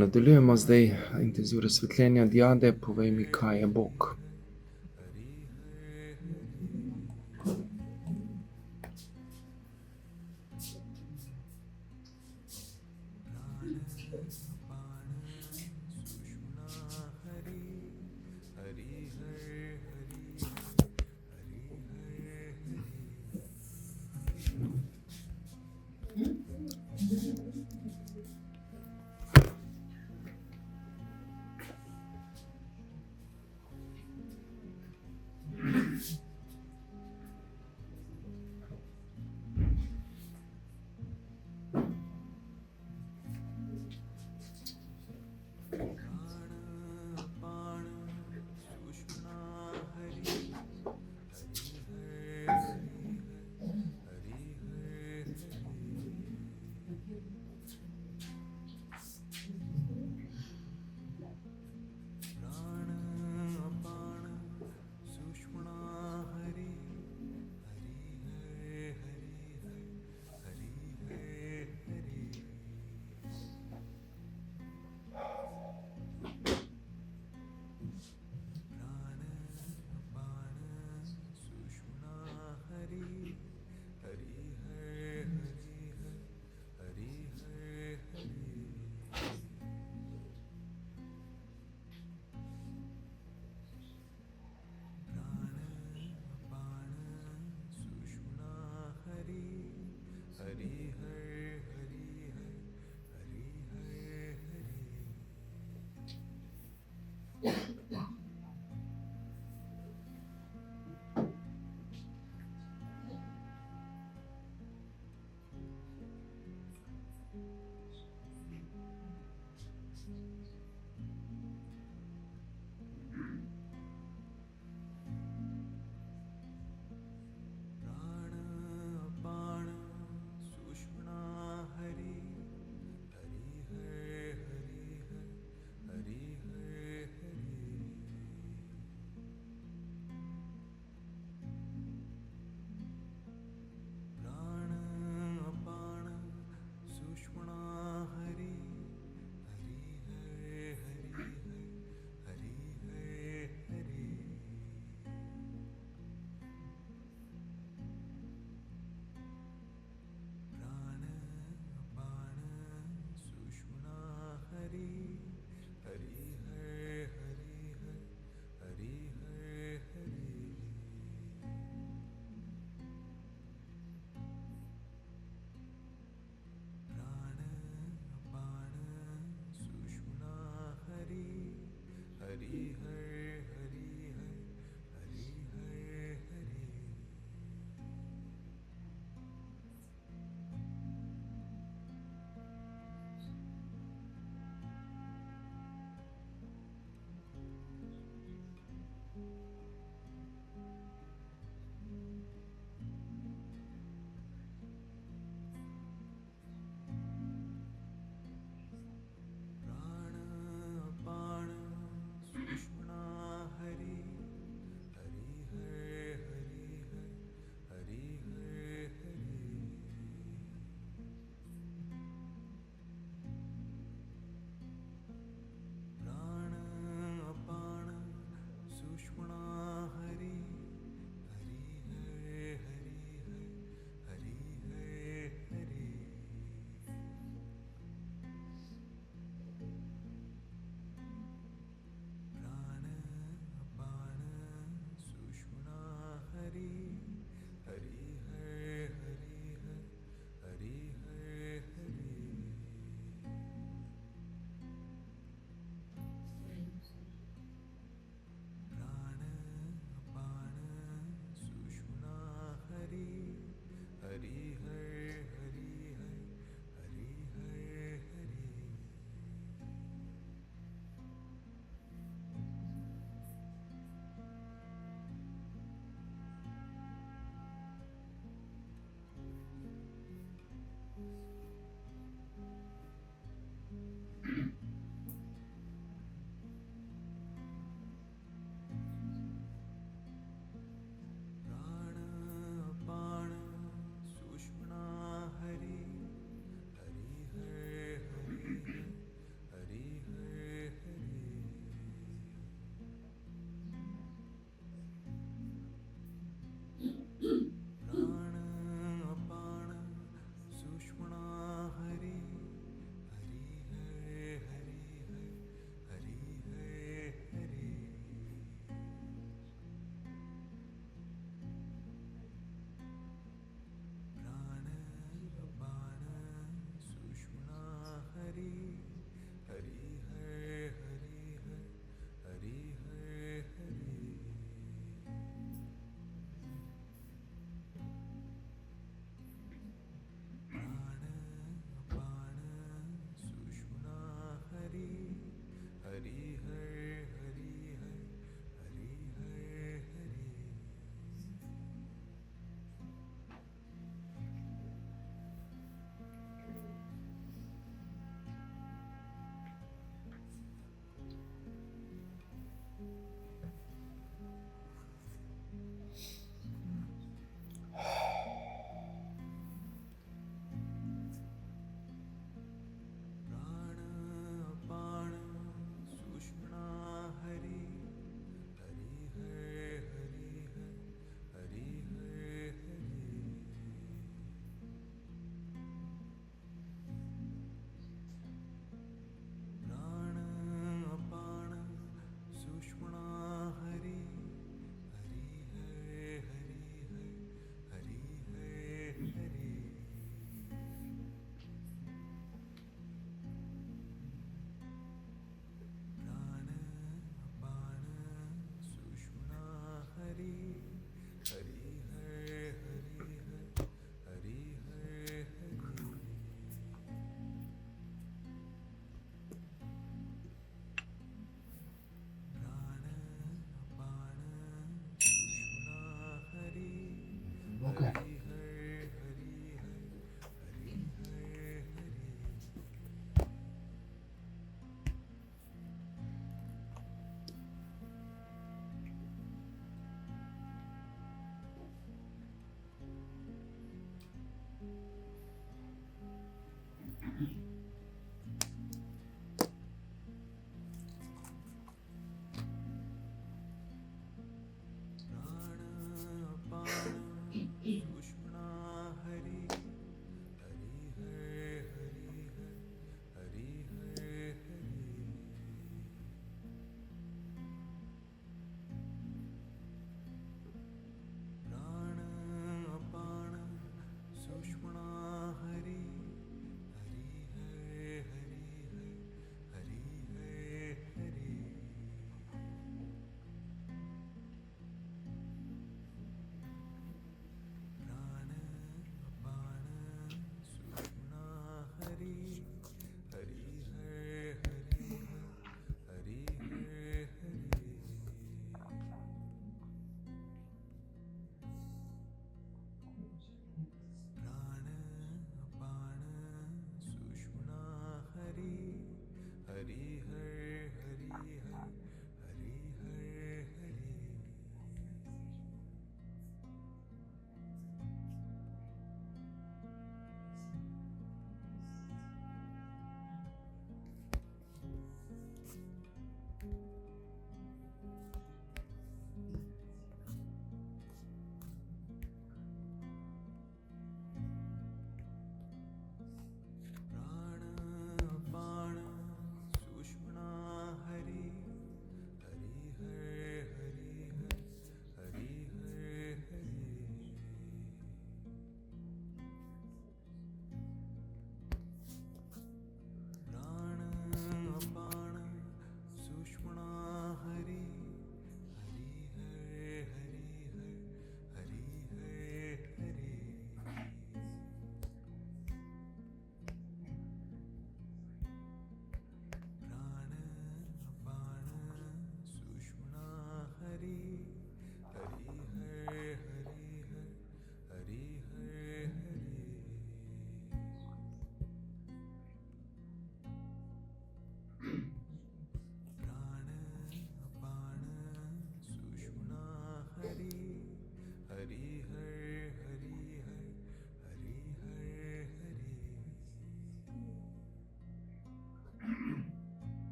Nadaljujemo zdaj intenziv razsvetljenja diade. Povej mi, kaj je Bog.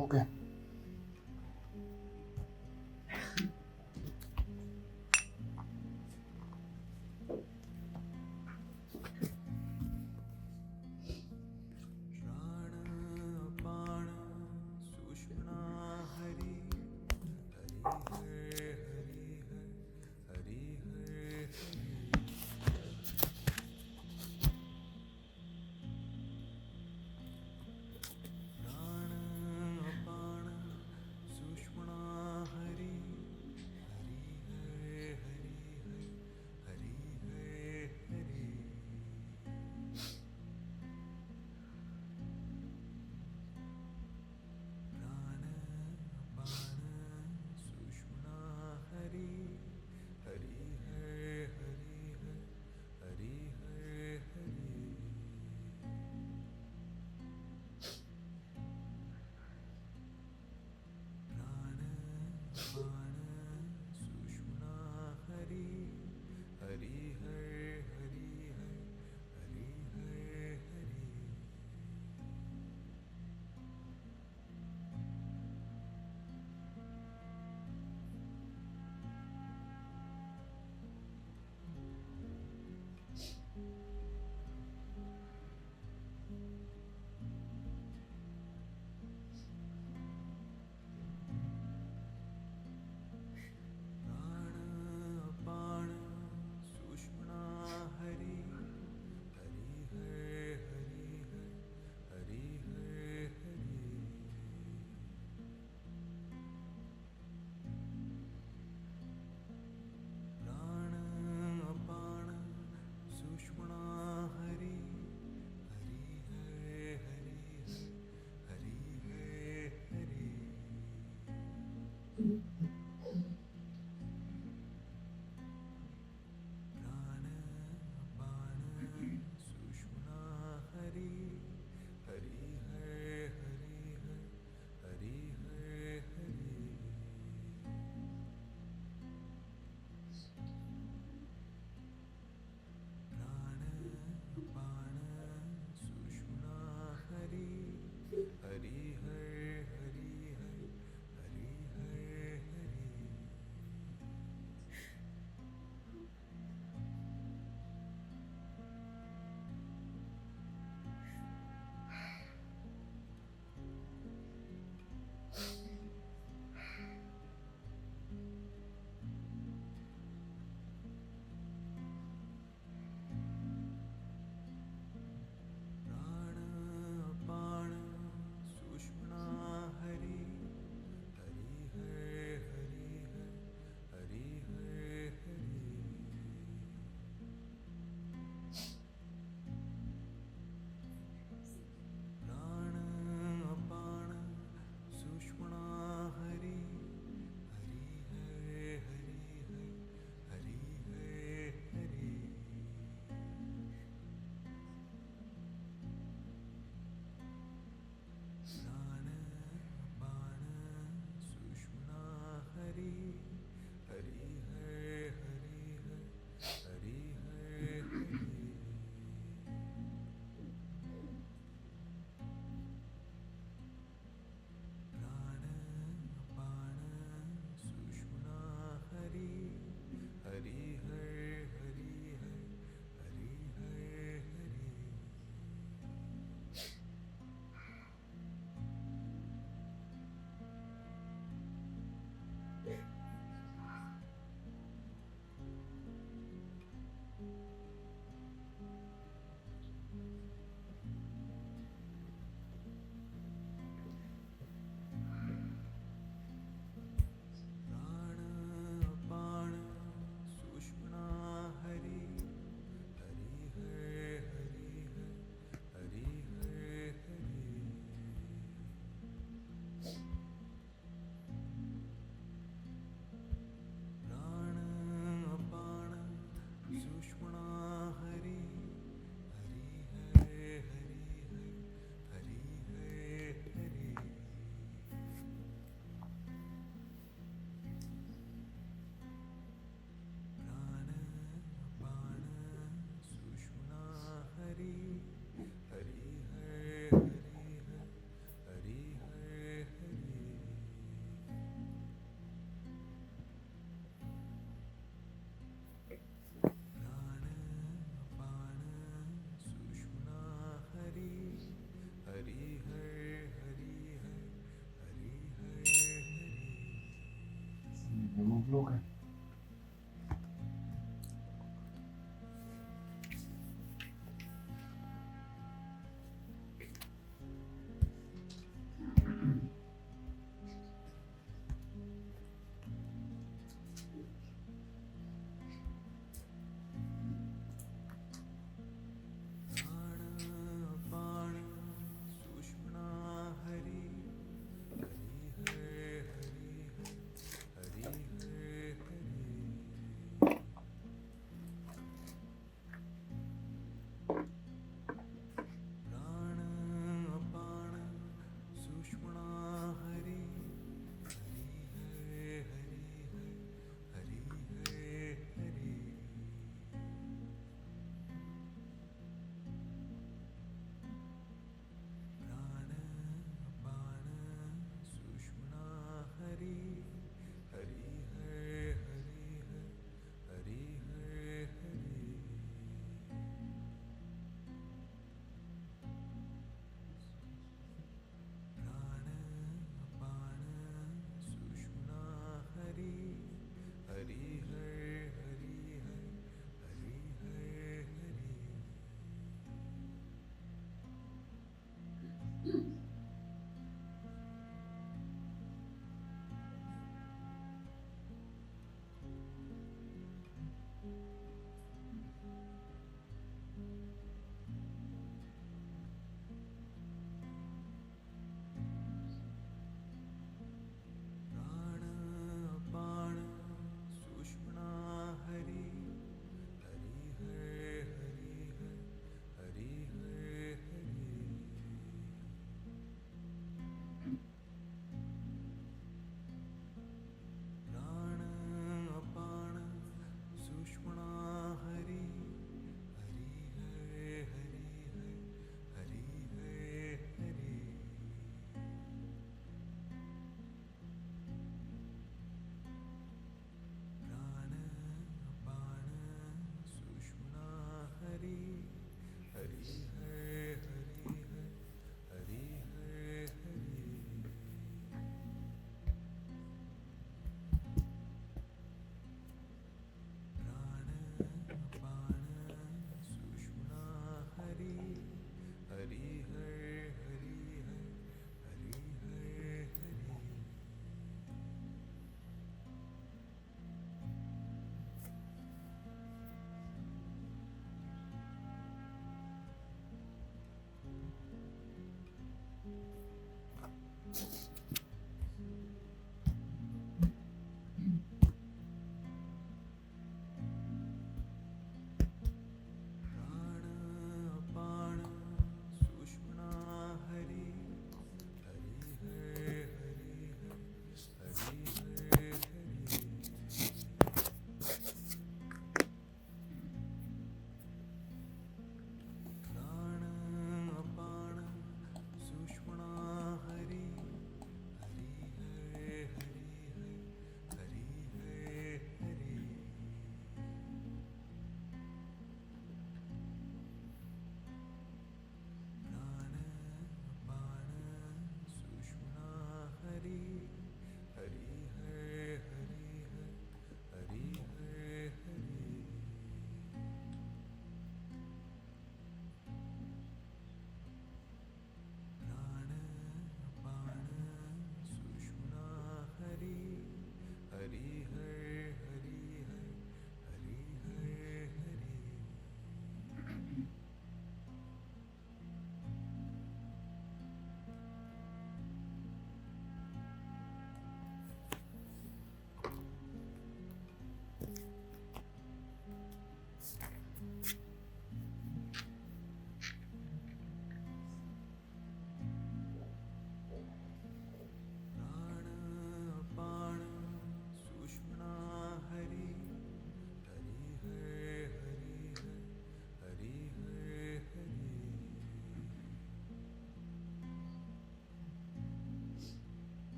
लोगे?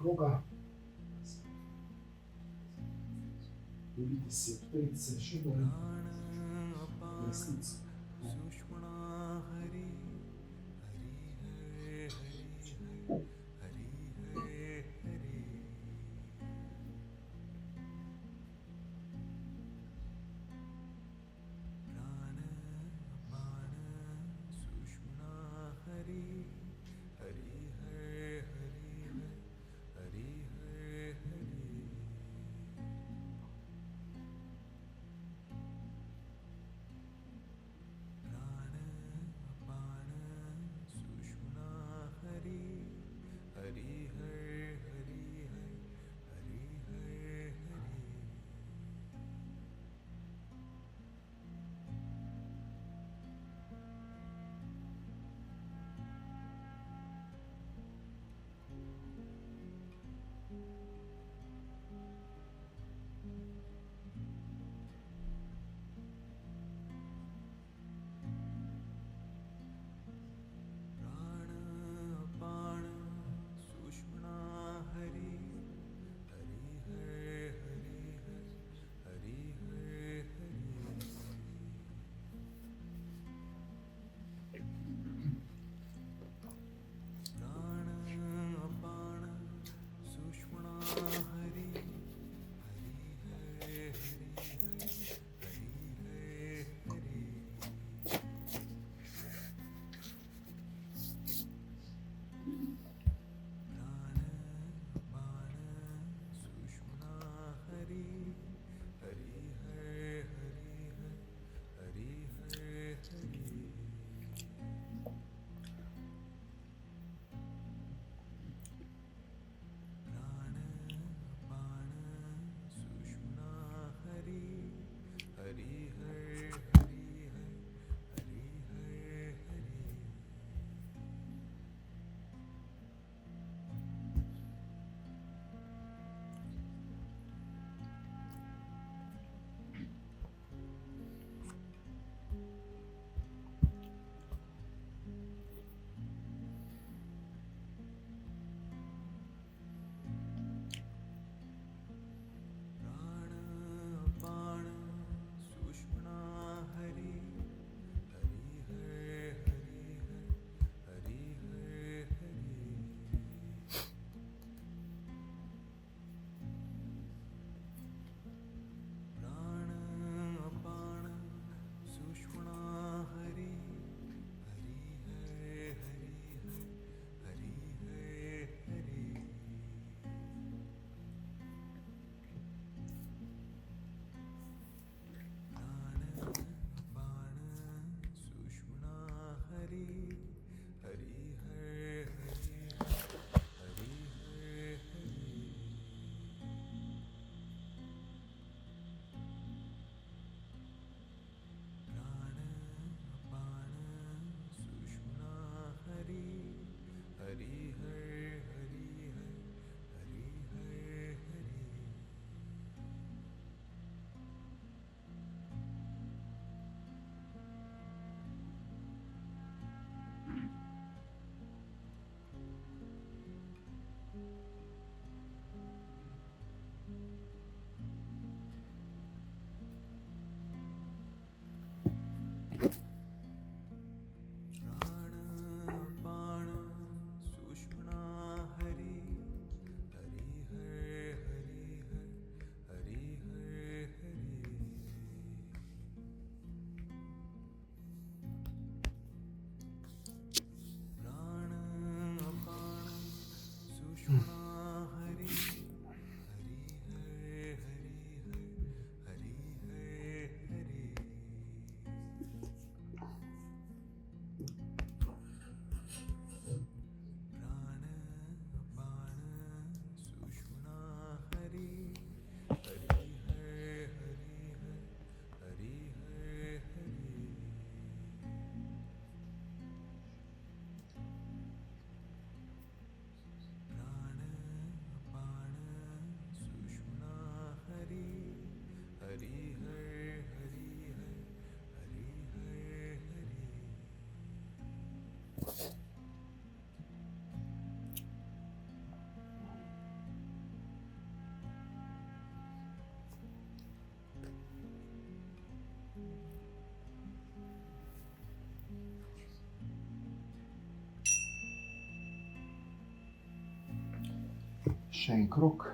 круга. Любите си, открийте се, шумове, лесница. Še en krog.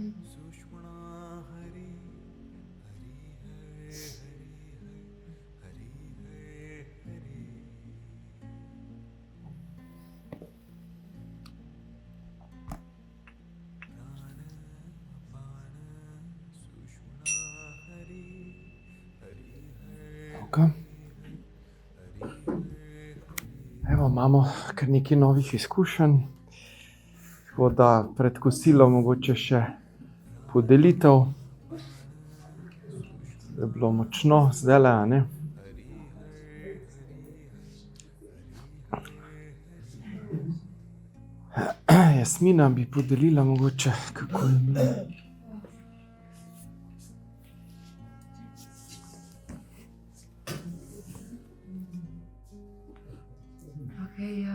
Dobro. Evo, imamo kar nekaj novih izkušenj, tako da pred kosilom mogoče še podelitev. Je bilo močno zdajle, a ne? Jasmina bi podelila mogoče, kako je bilo. Okay,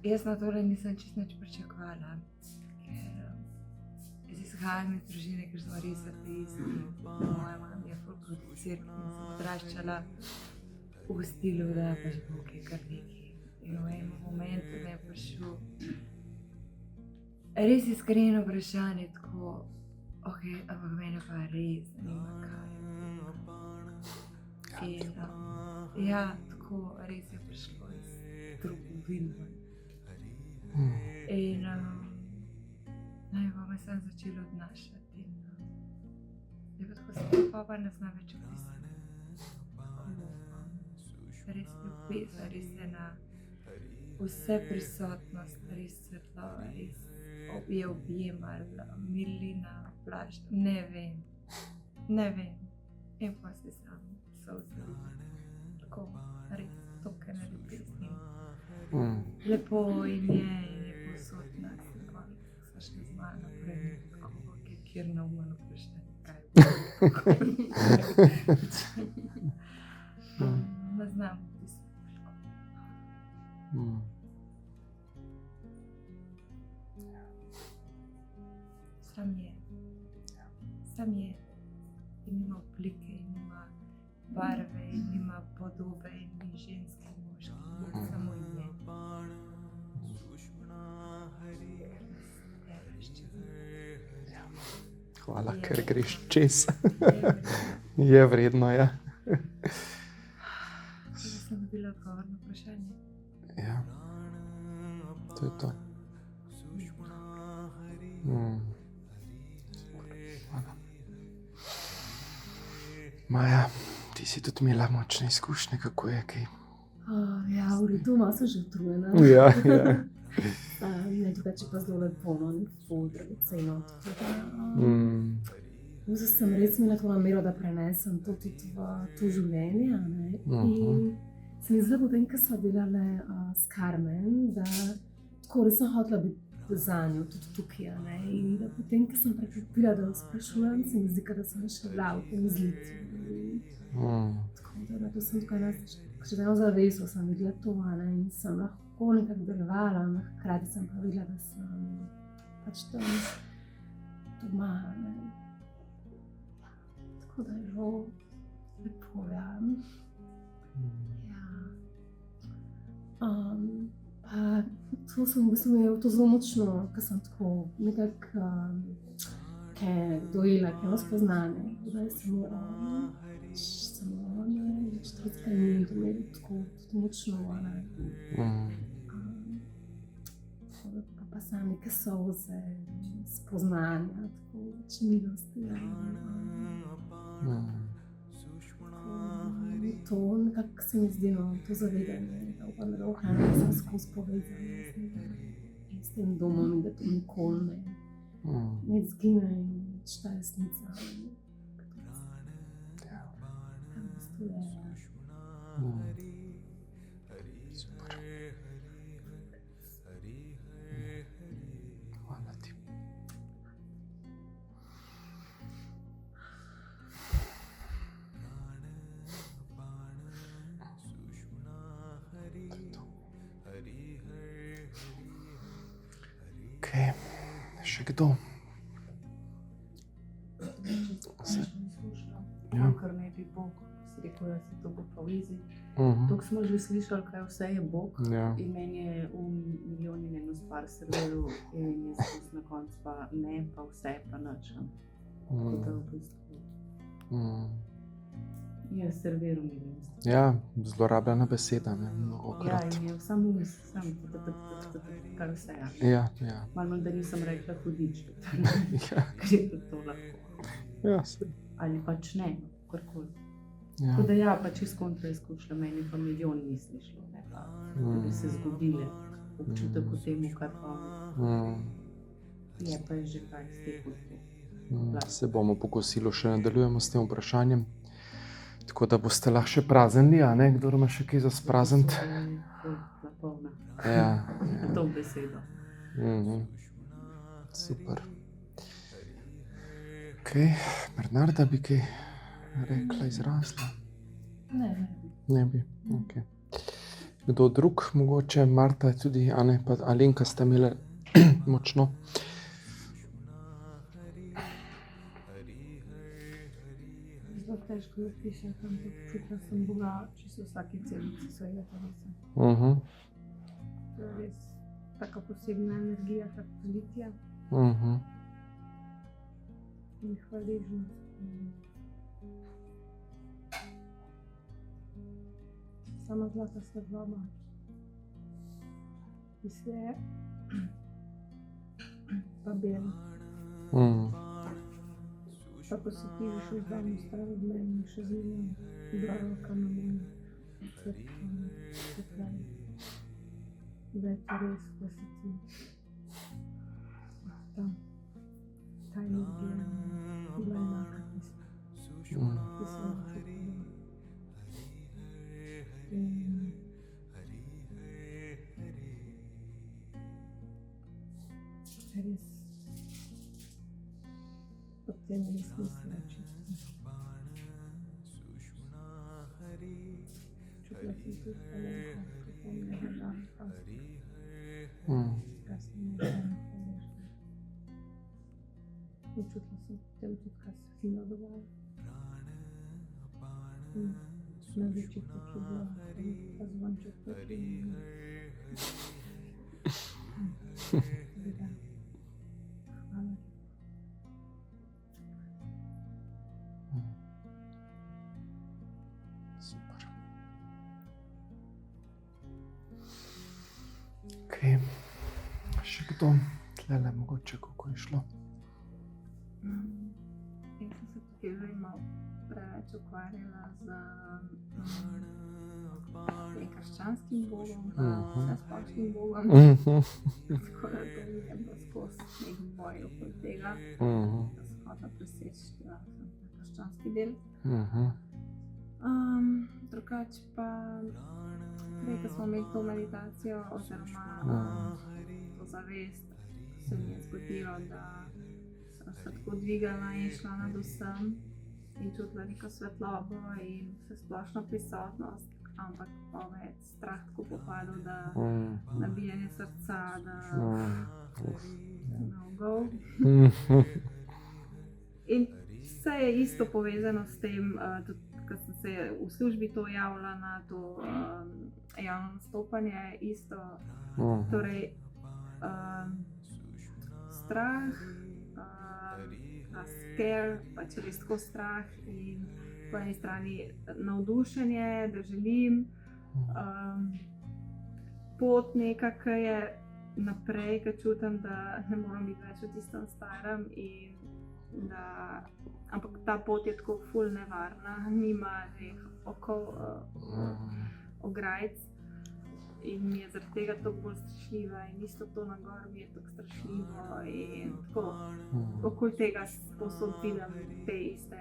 jaz na tole nisem čisto nič pričakovala, ker jaz izhajam iz družine, ker smo res ateisti. Moja mama je ful proti cerkvi in sem odraščala v stilu, da pač Bog je kar nekaj. In v enem momentu me je prišel res iskreno vprašanje, tako, ok, ampak mene pa res zanima, kaj je. In ja, tako res je prišlo iz trgovin. In najbolj me sem začela odnašati. In je pa tako se pa ne zna več opisati. Res ljubezen, res ena vse prisotnost, res svetloba, res je objemala, milina, plašč, ne vem. In pa se sam solzeli. Tako, res, to, kar naredi z njim. Lepo in je posodna, se pa so šli z malo naprej, tako, kjer na umano vprašanje, kaj bo. Ne znam, ti se Sam je. In nima oblike, in nima barve, in nima podobe, in ni ženski, moški, samo je. Hvala, ker greš čez. Je vredno, ja. Zdaj sem dobila odgovor na vprašanje. Ja, to je to. Hvala. Maja, ti si tudi imela močne izkušnje, kako je kaj? Ja, v redu, malo sem že utrujena. Ja. Ne, drugače pa zelo lepo, no, ful dragoceno. Zdaj sem res imela to namero, da prenesem to tudi v to življenje, a ne. In se mi zdi, potem, ko sva delale s Carmen, da tako res sem hotela biti za njo, tudi tukaj, a ne. In da potem, ko sem preklopila, da jo sprašujem, se mi zdi, da sem še bila v tem zlitju. Tako da na to sem tukaj še eno zaveso sem videla to, a ne, in sem lahko nekako delovala, ampak hkrati sem pa videla, da sem pač tam doma, a ne. Tako da je bilo lepo, ja. Pa to sem v bistvu imela to zelo močno, ko sem tako nekako dojela, eno spoznanje, da je samo ne, 40 minut imeli tako močno, a ne. Pa same neke solze, spoznanja, tako več milosti, ja. To nekako se mi zdi, no, to zavedanje, da upam, da ohranim, da sem skozi povezana s tem domom in da to nikoli ne izgine in več ta resnica. Super. Hvala ti. Okej, še kdo? Ja. Kar ne bi Bog si rekel, da se to bo pa v izi. Mhm. Tok smo že slišali, kaj vse je Bog. Ja. In meni je milijon in eno stvar serviral in jaz na koncu pa ne, pa vse, pa nič. Tako da v bistvu je serviral milijon stvar. Ja, zlorabljena beseda, ne, Ja, mnogokrat. in je samo kar vse. Ja, ja. Malo, da nisem rekla hudič, Ja, ker je tudi to lahko. ja, se. Ali pač ne, karkoli. Ja. Tako da ja, pač iz kontra izkušnja, meni pa milijon ni slišalo, ne pa, da bi se zgodile občutek v temu, kar pa je pa je že kaj stekel. Se bomo po kosilu še nadaljujemo s tem vprašanjem. Tako da boste lahko še praznili, a ne, kdo ima še kaj za sprazniti. Napolna. Ja, To besedo. Super. Ok, Bernarda bi kaj rekla, izrazila? Ne. Ne bi, ok. Kdo drug, mogoče Marta, tudi Ane, pa Alenka sta imeli močno. Zelo težko napišem, ampak čutila sem Boga čisto v vsaki celici svojega telesa. To je res taka posebna energija, taka pozitija in hvaležnost. Sama zlata svetloba, ki se je pa bela. Pa ko se ti že v danu stran od mene in še zmeraj dva roka na mojem svetlani. Da je to res, da se ti ta energija bila enaka tista, ki sem jo čutila. In res potem res nisem čutila. Čutila sem tudi Alenko, kako mi je dala prosto. Kaj sem mi dala hvaležna. In čutila sem potem tudi, kaj se fino dogaja. Največji put je bila ta zvonček poti. Hvala. Super. Ok, še kdo? Tlele mogoče, kako je šlo? Jaz sem se tukaj že malo preveč ukvarjala z tem krščanskim bogom, vsesplošnim bogom. Tako da to mi je bilo skozi nek boj okoli tega, da sem hotela preseči ta krščanski del. Drugače pa, prej, ko smo imeli to meditacijo oziroma to zavest, se mi je zgodilo, da sem se tako dvigala in šla nad vsem in čutila neko svetlobo in vsesplošno prisotnost, ampak pa več strah tako popadal, da nabijanje srca, da no-go. In vse je isto povezano s tem, tudi ko sem se v službi to javila na to javno nastopanje, isto. Torej, strah, scare, pač res tako strah in po eni strani navdušenje, da želim, pot neka, ki je naprej, ki čutim, da ne moram biti več v tistem starem in da, ampak ta pot je tako ful nevarna, nima teh ograjc in mi je zaradi tega toliko bolj strašljiva in isto to na gor mi je tako strašljivo in tako okoli tega povsod vidim te iste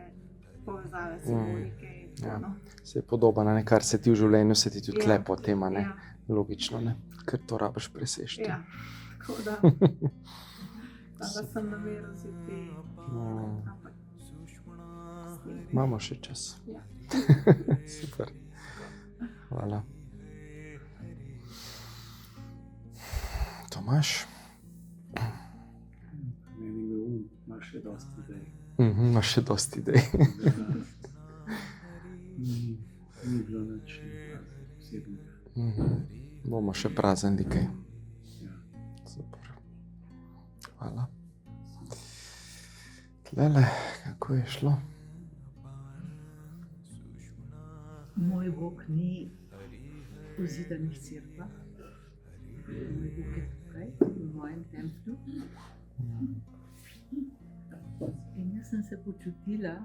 povezave, simbolike in tako, no. Se je podobno, ne, kar se ti v življenju, se ti tudi lepo tema, ne, Ja. logično, ne, ker to rabiš preseči. Ja, tako da, da sem namero si te, ampak s tem. Imamo še čas. Ja. Super. Hvala. Tomaž? Meni je ima še dosti idej. Imaš še dosti idej. bomo še praznili kaj. Super. Hvala. Tlele, kako je šlo? Moj Bog ni v zidanih cerkvah. Moj Bog je tukaj, v mojem templju. In jaz sem se počutila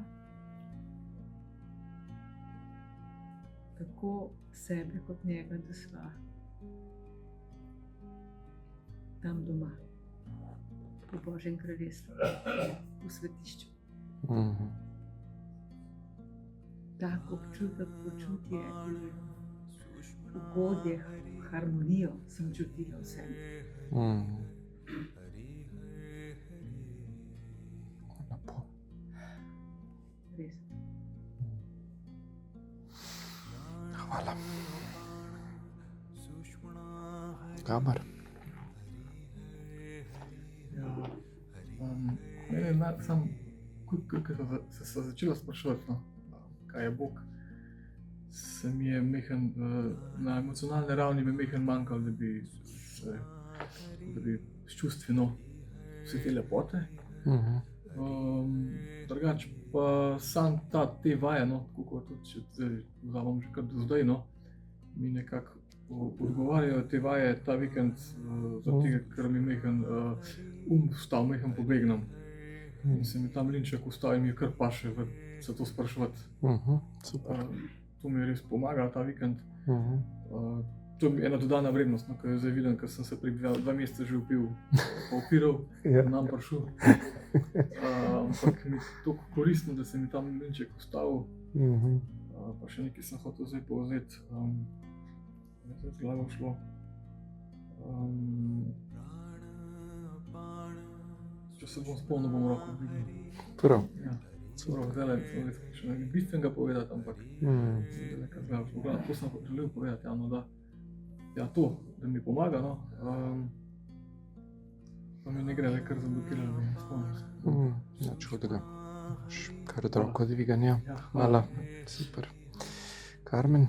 tako sebe kot njega, da sva tam doma, v Božjem kraljestvu, v svetišču. Tak občutek, počutje, ugodje, harmonijo sem čutila v sebi. Lepo. Res. Hvala. Gabar. Ja, mene je sam, ko se začela spraševati, no, kaj je Bog, se mi je mehen, na emocionalni ravni mi mehen manjkal, da bi čustveno vse te lepote. Drugače pa sam te vaje, no, tako kot tudi če vzamem že kar do zdaj, no, mi nekako odgovarjajo te vaje ta vikend, zaradi tega, ker mi mehen vstal, mehen pobegnem. In se mi tam linček vstal in mi je kar paše se to spraševati. Super. To mi je res pomagalo ta vikend. To je ena dodana vrednost, no, ko jo zdaj vidim, ker sem se prek 2 meseca že upil, pa upiral, nam prišel. Ampak mi je toliko koristno, da se mi tam linček vstal. Pa še nekaj sem hotel zdaj povzeti. Zdaj z glavo šlo. Če se bom spomnil, bom roko dvignil. Prav. Ja. Zdaj sem res še nekaj bistvenega povedati, ampak nekaj glavo šlo. To sem želel povedati, Jano, da ja, to, da mi pomaga, no. Pa mi ne gre le kar zablokiralo, da me spomnim se. Nič hudega. Kar roko dviganja. Hvala. Super. Karmen.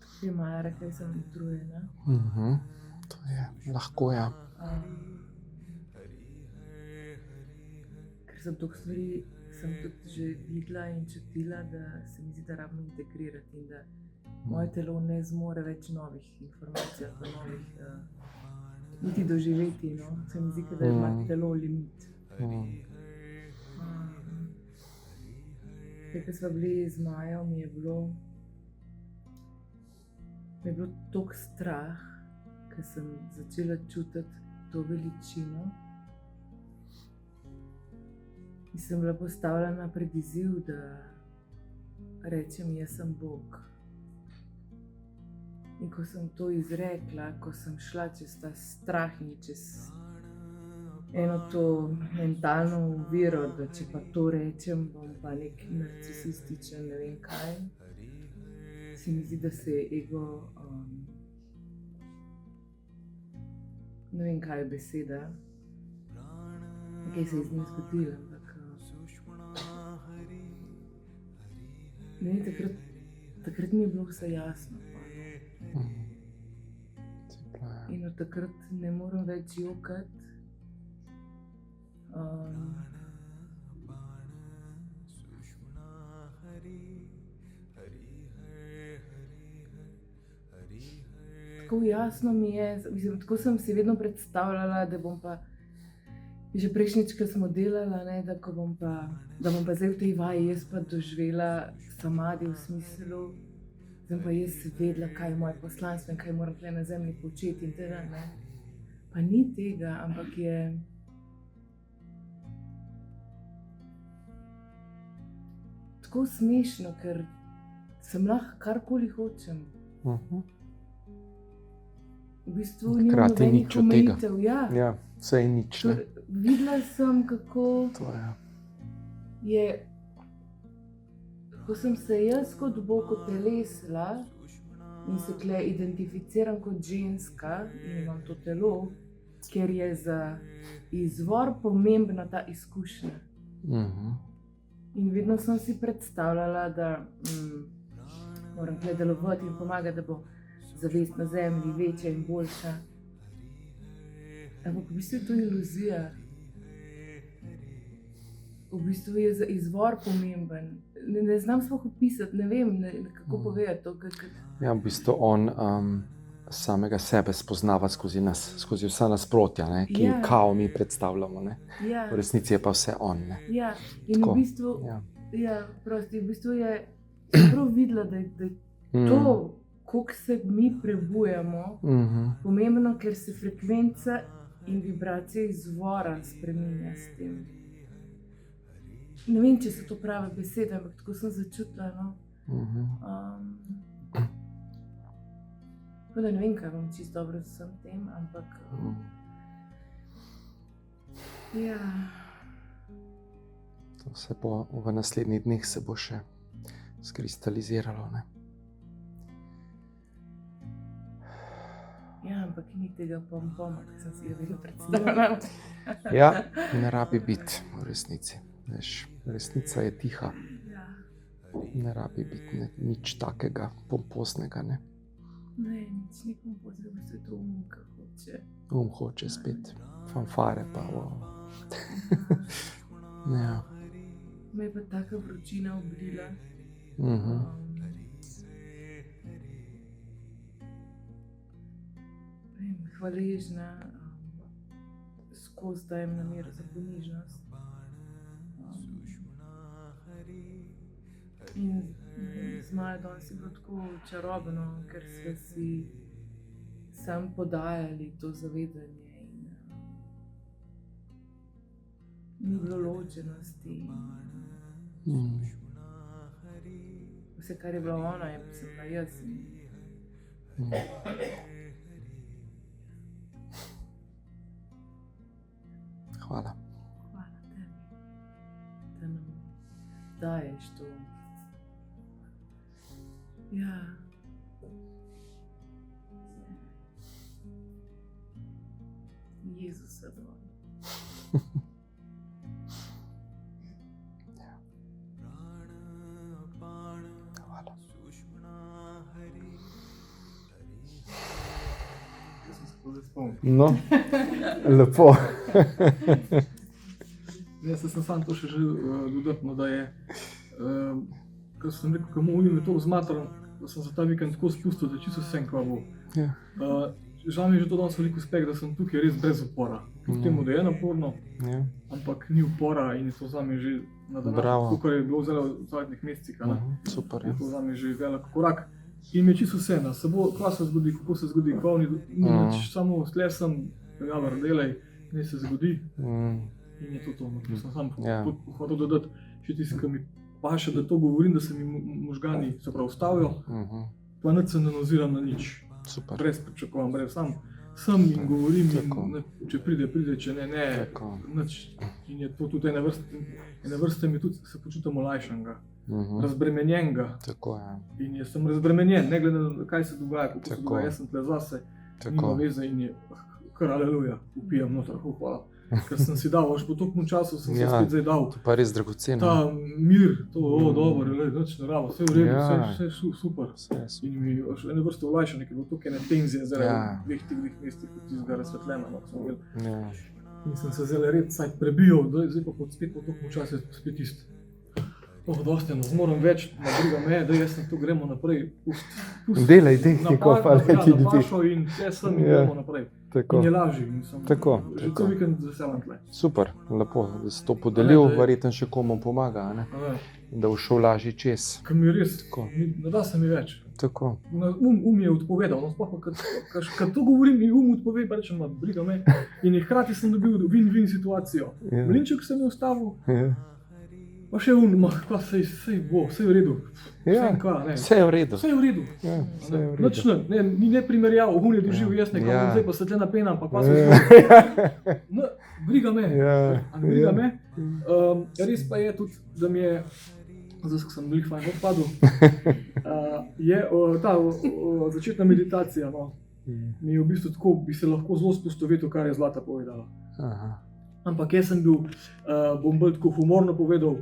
Tudi Maja rekla, da sem utrujena. To je lahko, ja. Ker sem toliko stvari sem tudi že videla in čutila, da se mi zdi, da rabim integrirati in da moje telo ne zmore več novih informacij ali pa novih niti doživeti, no. Se mi zdi, da ima telo limit. Ko smo bili z Majo, mi je bilo toliko strah, ker sem začela čutiti to veličino. In sem bila postavljena pred izziv, da rečem, jaz sem Bog. In ko sem to izrekla, ko sem šla čez ta strah in čez eno to mentalno oviro, da če pa to rečem, bom pa nek narcisističen, ne vem kaj, se mi zdi, da se je ego, ne vem kaj je beseda, nekaj se je z njim zgodilo, ampak ne vem, takrat mi je bilo vse jasno. In od takrat ne morem več jokati. Tako jasno mi je, mislim, tako sem si vedno predstavljala, da bom pa že prejšnjič, ko smo delala, ne, da bom pa zdaj v tej vaji jaz pa doživela samadi v smislu, da pa jaz vedela, kaj je moje poslanstvo in kaj moram tukaj na zemlji početi in teda, ne. Pa ni tega, ampak je tako smešno, ker sem lahko karkoli hočem. V bistvu nimam nobenih omejitev. Ja, vse je nič, ne. Videla sem, kako je, ko sem se jaz kot Bog utelesila in se tukaj identificiram kot ženska in imam to telo, ker je za izvor pomembna ta izkušnja. In vedno sem si predstavljala, da moram tukaj delovati in pomagati, da bo zavest na zemlji večja in boljša. Ampak v bistvu je to iluzija. V bistvu je izvor pomemben. Ne znam sploh opisati, ne vem, kako povedati to. Ja, v bistvu on samega sebe spoznava skozi nas, skozi vsa nasprotja, ne, ki Ja. kao mi predstavljamo. Ne. Ja, V resnici je pa vse on. Ne. ja. In Tako, v bistvu, Ja. prosti, v bistvu je prav videla, da je to, koliko se mi prebujamo, pomembno, ker se frekvenca in vibracija izvora spreminja s tem. Ne vem, če so to prave besede, ampak tako sem začutila. No. Tako da ne vem, kaj bom čisto dobro z vsem tem, ampak ja. To se bo v naslednjih dneh se bo še skristaliziralo. Ne. Ja, ampak ni tega pom-poma, ki sem si ga vedno predstavljala. Ja, ne rabi biti v resnici. Veš, resnica je tiha, Ja. ne rabi biti nič takega pompoznega. Ne. Ne, nič ni kompozno, v bistvu je to umka hoče. Hoče spet fanfare pa. Ja. Me je pa taka vročina obrila. Hvaležna, skozi dajem namero za ponižnost. In z Majo danes je bilo tako čarobno, ker smo si sam podajali to zavedanje in ni bilo ločenosti. Vse, kar je bilo ona, je bila jaz. Hvala. Hvala tebi, da nam daješ to. Ja. Jezusa dol. Hvala. Jaz sem se pa zdaj spomnil. No, lepo. Jaz sem samo to še želel dodati, no, da je, ko sem rekel, ko mu je to zmatran, da sem za ta vikend tako spustil, da čisto vsem kva bo. Ja. Žal mi je že to danes veliko uspeh, da sem tukaj res brez upora. Kljub temu, da je naporno, Ja. ampak ni upora in je to zame že na Bravo. današnji, kar je bilo zelo v zadnjih mesecih, a ne. Super. Je Ja. to zame že velik korak. In mi je čisto vse, se bo, kva se zgodi, kako se zgodi, kva ni nič, samo tle sem, javar delaj, ne se zgodi. In je to. To sem sam hotel dodati, še tisti, ki mi paše, da to govorim, da se mi možgani se prav ustavijo, pa nič se ne naziram na nič. Super. Brez pričakovanj, brez sem in govorim, in če pride, če ne, nič. In je to tudi ene vrste mi tudi se počutim olajšanega, razbremenjenega. Tako je. In jaz sem razbremenjen, ne glede na kaj se dogaja, kako se dogaja, jaz sem tle zase, nima veze in je kar aleluja, upijam noter, hvala. Ker sem si dal, až po toliko času sem se spet zdaj dal. To pa je res dragoceno. Ta mir, to, dobro, nič ne rabo, vse v redu, vse super. In mi je še ene vrste olajšanje, ker je bilo toliko ene tenzije zaradi dveh mestih, kot tistega razsvetljena. In sem se zdaj red sajt prebijal, zdaj pa spet po toliko času je spet isto. Dosti ne zmorem več, na druga meja, da jaz sem tu, gremo naprej. Delaj tehniko, pa leti ljudi. Na pašo in vse sem in gremo naprej. In je lažji. Že to vikend z veseljem tle. Super, lepo, da si to podelil, verjetno še komu pomaga, ne? Da bo šel lažji čez. Ker mi res, ne da se mi več. Tako. Je odpovedal, no sploh pa, kad to govorim, mi odpove, pa rečem, briga me. In hkrati sem dobil win-win situacijo. Mlinček se mi ustavil. Pa še sej bo, vse je v redu. Vse je v redu. Vse je v redu. Nič ni ne primerjal, je doživel jaz nekaj, zdaj pa se tle napenam, pa se je zgodil. Briga me. Briga me. Res pa je tudi, da mi je, zdaj sem veliko fajn odpadel, je ta začetna meditacija, mi je v bistvu tako, bi se lahko zelo spostovetil, kar je Zlata povedala. Ampak jaz sem bil, bom bolj tako humorno povedal,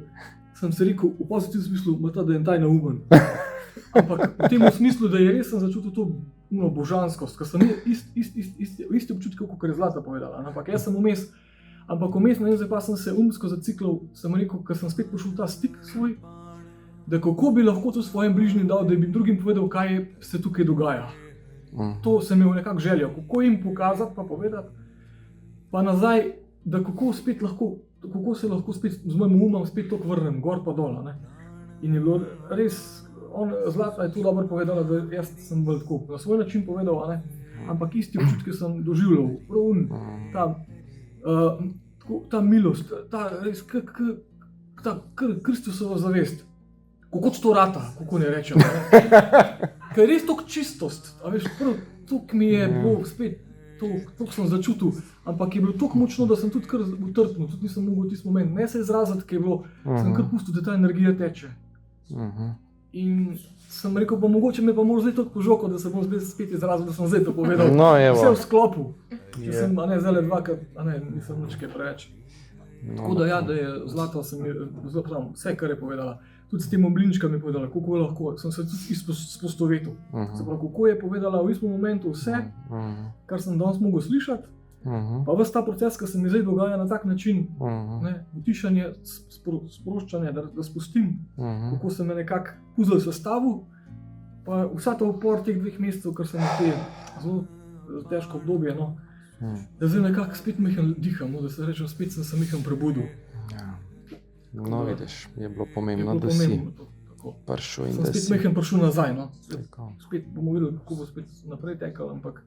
sem se rekel, v pozitivnem smislu, da je taj neumen. Ampak v tem smislu, da je res sem začutil to božanskost, ker sem isti občutki, kot je Zlata povedala. Ampak jaz sem vmes, ne vem, pa sem se umsko zaciklal, sem rekel, ker sem spet prišel ta stik svoj, da kako bi lahko to svojim bližnjim dal, da bi drugim povedal, kaj se tukaj dogaja. To sem imel nekako željo, kako jim pokazati pa povedati, pa nazaj, da kako se lahko spet z mojim umom spet toliko vrnem, gor pa dol. Ne? In je bilo res, Zlata je to dobro povedala, da jaz sem bolj tako na svoj način povedal, ne? Ampak isti občutki sem doživljal, ta milost, ta Kristusova zavest, kako to rata, kako ne rečem. Ne? Ker je res toliko čistost, a veš, toliko mi je bilo spet, toliko sem začutil, ampak je bilo toliko močno, da sem tudi kar utrpnil, tudi nisem mogel v tisti moment ne se izraziti, ker je bilo, sem kar pustil, da ta energija teče. In sem rekel, pa mogoče me pa moraš zdaj toliko požoko, da se bom spet izrazil, da sem zdaj to povedal. No, vse v sklopu. Če sem, zdaj dvakrat, nisem nič kaj preveč. Tako da ja, da je Zlata, vse, kar je povedala, tudi s tem oblinčkami je povedala, kako lahko, sem se tudi spostovetil. Se pravi, kako je povedala v istem momentu vse, kar sem danes mogel slišati, pa ves ta proces, ki se mi zdaj dogaja na tak način, utišanje, sproščanje, da spustim, kako se me nekako puzzle sestavil, pa vsa ta upor teh 2 mesecev, ker sem te zelo težko obdobje, da zdaj nekako spet mehen diham, da se rečem, spet sem se mehen prebudil. No, vidiš, je bilo pomembno, da si prišel in da si... Sem spet mehen prišel nazaj, Spet bomo videli, kako bo spet naprej tekal, ampak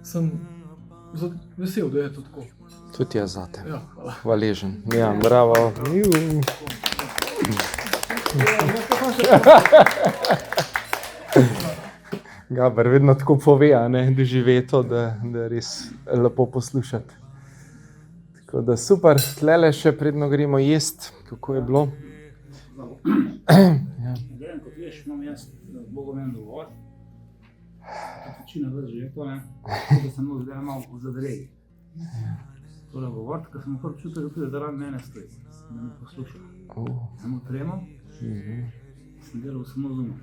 sem vesel, da je to tako. Tudi jaz zate. Ja, hvala. Hvaležen. Ja, bravo. Gaber vedno tako pove, dožive to, da je res lepo poslušati. Tako da super, tlele še predno gremo jest, kako je bilo. Grem, kot veš, imam jaz Bogomen dovolj. Večina vas že je to, da sem zdaj malo zadregi. Tole govoriti, ker sem prvi čutil, da zaradi mene stoji, da me posluša. Sem utremal, sem delal samo z umom.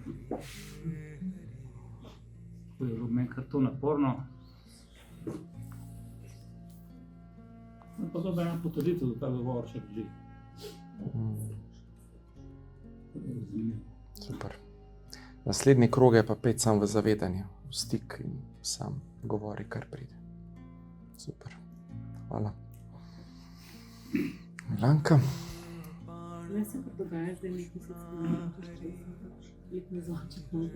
Tako je bilo meni kar to naporno. Pa to da ena potrditev, da ta govor še drži. Super. Naslednji krog je pa pet sam v zavedanju, v stik in sam govori, kar pride. Super. Hvala. Milanka? Meni se pa dogaja zdaj nek mesec, letni zloček, da bom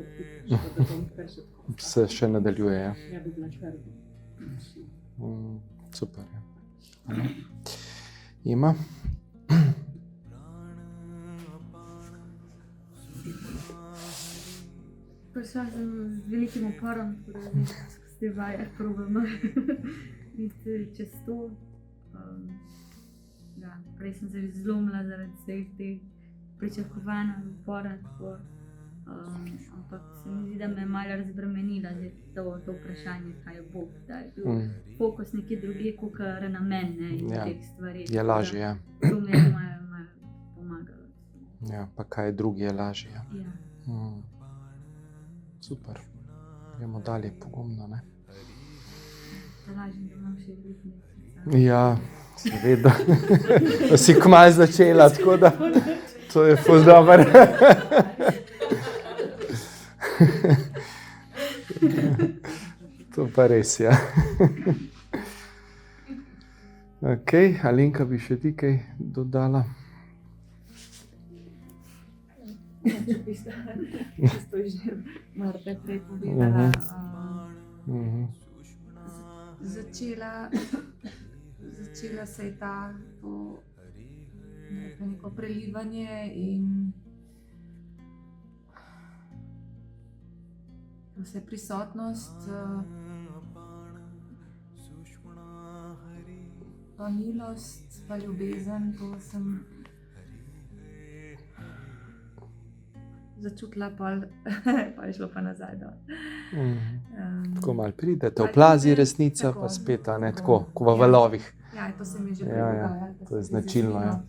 kar še tako. Se še nadaljuje, ja? Ja, bi bila kar. Super, ja. Ima? Prišla sem z velikim uporom, zdaj vajah probam iti čez to. Prej sem se zlomila zaradi vseh teh pričakovanj, upora, ampak se mi zdi, da me je malo razbremenila to vprašanje, kaj je Bog, da je bil fokus nekje drugje, kakor na mene in teh stvari. Je lažje, ja. To mi je malo pomagalo. Ja, pa kaj je drugi, je lažje. Ja. Super. Gremo dalje pogumno, ne? Lažem, da imam še veliko mesecev. Ja, seveda. Da si kmalu začela, tako da to je ful dober. To pa res, ja. Ok, Alenka, bi še ti kaj dodala? Čisto že Marta prej povedala. Začela se je to neko prelivanje in vse prisotnost, pa milost, pa ljubezen, to sem začutila, pa je šlo pa nazaj dol. Tako malo pride, te oplazi resnica, pa spet, a ne, tako, ko v valovih. Ja, to se mi je že prej dogajalo. To je značilno, ja.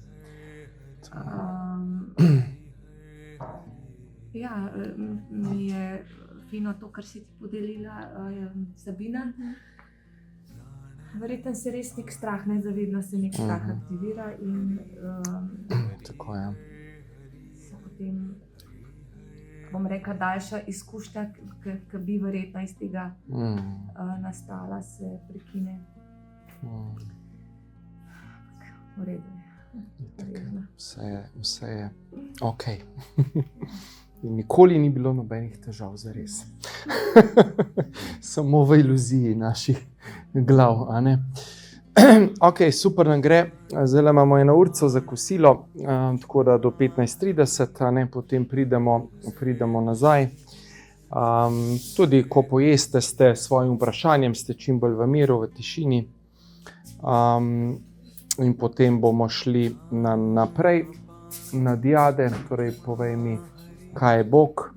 Ja, mi je fino to, kar si ti podelila, Sabina. Verjetno se res nek strah, nezavedno se nek strah aktivira in Tako je. se potem, bom rekla, daljša izkušnja, ki bi verjetno iz tega nastala, se prekine. V redu je. Vse je ok. In nikoli ni bilo nobenih težav, zares. Samo v iluziji naših glav. A ne? Ok, super nam gre. Zdaj imamo 1 urico za kosilo, tako da do 15:30, a ne, potem pridemo nazaj. Tudi ko pojeste, ste s svojim vprašanjem, ste čim bolj v miru, v tišini. In potem bomo šli naprej na diade, torej povej mi, kaj je Bog.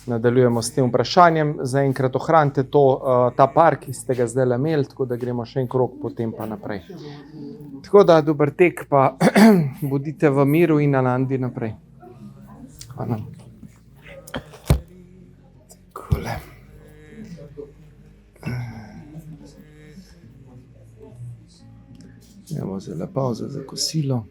Nadaljujemo s tem vprašanjem. Zaenkrat ohranite ta par, ki ste ga zdaj imeli, tako da gremo še en krog, potem pa naprej. Tako da dober tek, pa bodite v miru in Anandi naprej. Hvala. Takole. Evo zdaj pauza za kosilo.